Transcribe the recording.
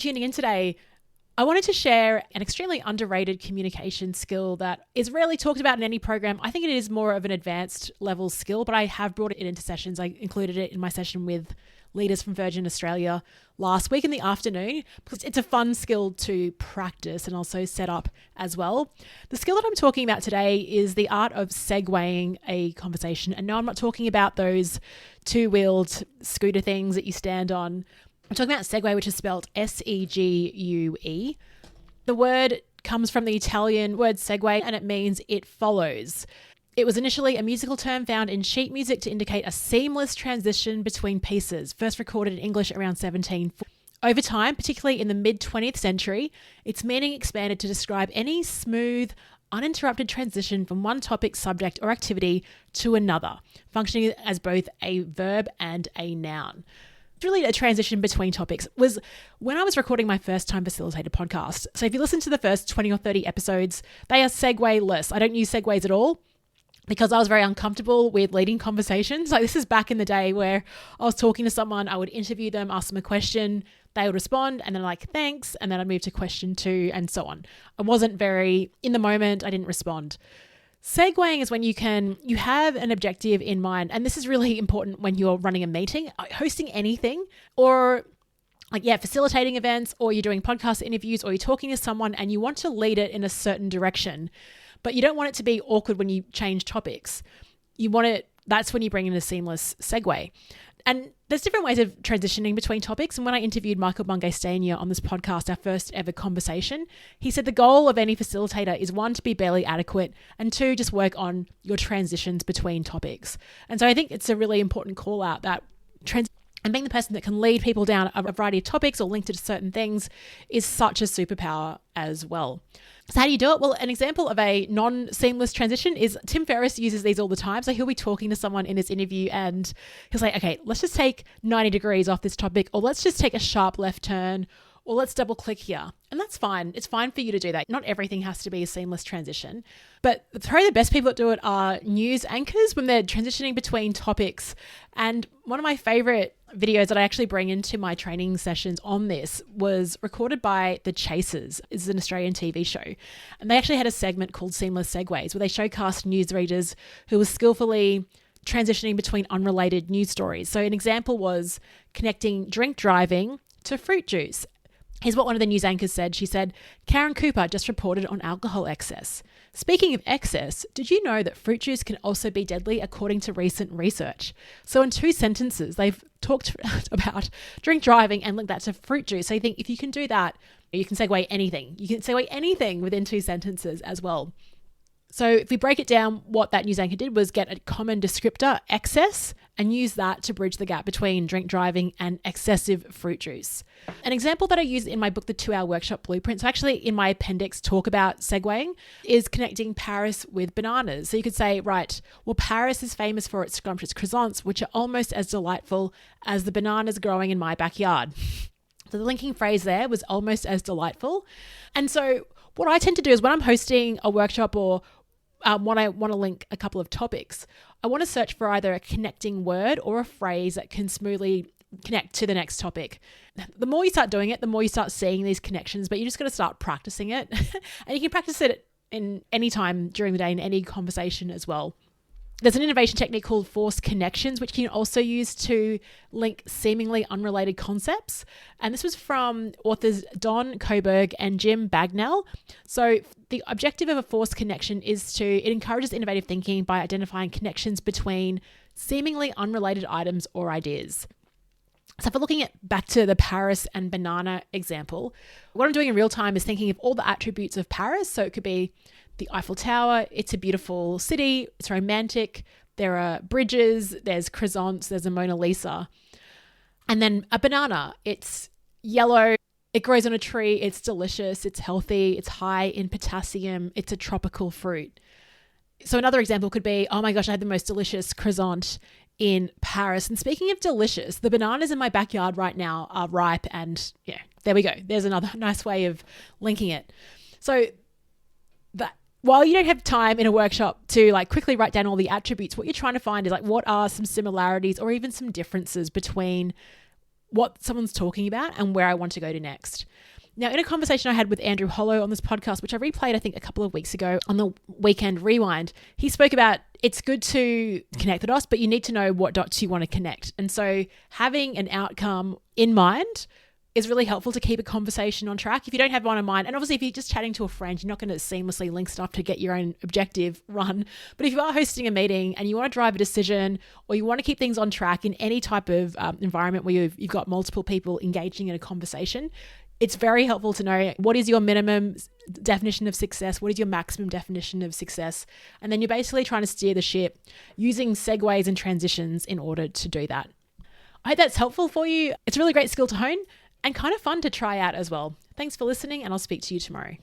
tuning in today. I wanted to share an extremely underrated communication skill that is rarely talked about in any program. I think it is more of an advanced level skill, but I have brought it into sessions. I included it in my session with leaders from Virgin Australia last week in the afternoon because it's a fun skill to practice and also set up as well. The skill that I'm talking about today is the art of segueing a conversation. And no, I'm not talking about those two-wheeled scooter things that you stand on. I'm talking about segue, which is spelled S-E-G-U-E. The word comes from the Italian word segue, and it means it follows. It was initially a musical term found in sheet music to indicate a seamless transition between pieces, first recorded in English around 1740. Over time, particularly in the mid-20th century, its meaning expanded to describe any smooth, uninterrupted transition from one topic, subject, or activity to another, functioning as both a verb and a noun. Really a transition between topics was when I was recording my first time facilitated podcast. So if you listen to the first 20 or 30 episodes, they are segue-less. I don't use segues at all because I was very uncomfortable with leading conversations. Like this is back in the day where I was talking to someone, I would interview them, ask them a question, they would respond, and then like, thanks, and then I'd move to question 2 and so on. I wasn't very in the moment, I didn't respond. Segueing is when you have an objective in mind, and this is really important when you're running a meeting, hosting anything, or facilitating events, or you're doing podcast interviews, or you're talking to someone and you want to lead it in a certain direction, but you don't want it to be awkward when you change topics. That's when you bring in a seamless segue. And there's different ways of transitioning between topics. And when I interviewed Michael Bungay Stanier on this podcast, our first ever conversation, he said the goal of any facilitator is 1, to be barely adequate, and 2, just work on your transitions between topics. And so I think it's a really important call out that and being the person that can lead people down a variety of topics or linked to certain things is such a superpower as well. So how do you do it? Well, an example of a non-seamless transition is Tim Ferriss uses these all the time. So he'll be talking to someone in his interview and he'll say, okay, let's just take 90 degrees off this topic, or let's just take a sharp left turn, or let's double click here. And that's fine. It's fine for you to do that. Not everything has to be a seamless transition. But probably the best people that do it are news anchors when they're transitioning between topics. And one of my favorite videos that I actually bring into my training sessions on this was recorded by The Chasers. It's an Australian TV show. And they actually had a segment called Seamless Segues where they showcast newsreaders who were skillfully transitioning between unrelated news stories. So an example was connecting drink driving to fruit juice. Here's what one of the news anchors said. She said, Karen Cooper just reported on alcohol excess. Speaking of excess, did you know that fruit juice can also be deadly according to recent research? So in 2 sentences, they've talked about drink driving and linked that to fruit juice. So you think if you can do that, you can segue anything. You can segue anything within 2 sentences as well. So if we break it down, what that news anchor did was get a common descriptor, excess, and use that to bridge the gap between drink driving and excessive fruit juice. An example that I use in my book, The 2-Hour Workshop Blueprint, so actually in my appendix talk about segueing, is connecting Paris with bananas. So you could say, right, well, Paris is famous for its scrumptious croissants, which are almost as delightful as the bananas growing in my backyard. So the linking phrase there was almost as delightful. And so what I tend to do is when I'm hosting a workshop or when I want to link a couple of topics, I want to search for either a connecting word or a phrase that can smoothly connect to the next topic. The more you start doing it, the more you start seeing these connections, but you just got to start practicing it. And you can practice it in any time during the day in any conversation as well. There's an innovation technique called forced connections, which you can also use to link seemingly unrelated concepts. And this was from authors Don Koberg and Jim Bagnell. So the objective of a forced connection is it encourages innovative thinking by identifying connections between seemingly unrelated items or ideas. So if we're looking back to the Paris and banana example, what I'm doing in real time is thinking of all the attributes of Paris. So it could be the Eiffel Tower, it's a beautiful city, it's romantic, there are bridges, there's croissants, there's a Mona Lisa. And then a banana, it's yellow, it grows on a tree, it's delicious, it's healthy, it's high in potassium, it's a tropical fruit. So another example could be, oh my gosh, I had the most delicious croissant in Paris. And speaking of delicious, the bananas in my backyard right now are ripe, and yeah, there we go. There's another nice way of linking it. So that while you don't have time in a workshop to quickly write down all the attributes, what you're trying to find is what are some similarities or even some differences between what someone's talking about and where I want to go to next. Now, in a conversation I had with Andrew Hollow on this podcast, which I replayed, I think, a couple of weeks ago on the Weekend Rewind, he spoke about it's good to connect the dots, but you need to know what dots you want to connect. And so having an outcome in mind is really helpful to keep a conversation on track. If you don't have one in mind, and obviously if you're just chatting to a friend, you're not going to seamlessly link stuff to get your own objective run. But if you are hosting a meeting and you want to drive a decision, or you want to keep things on track in any type of environment where you've got multiple people engaging in a conversation, it's very helpful to know what is your minimum definition of success, what is your maximum definition of success, and then you're basically trying to steer the ship using segues and transitions in order to do that. I hope that's helpful for you. It's a really great skill to hone and kind of fun to try out as well. Thanks for listening, and I'll speak to you tomorrow.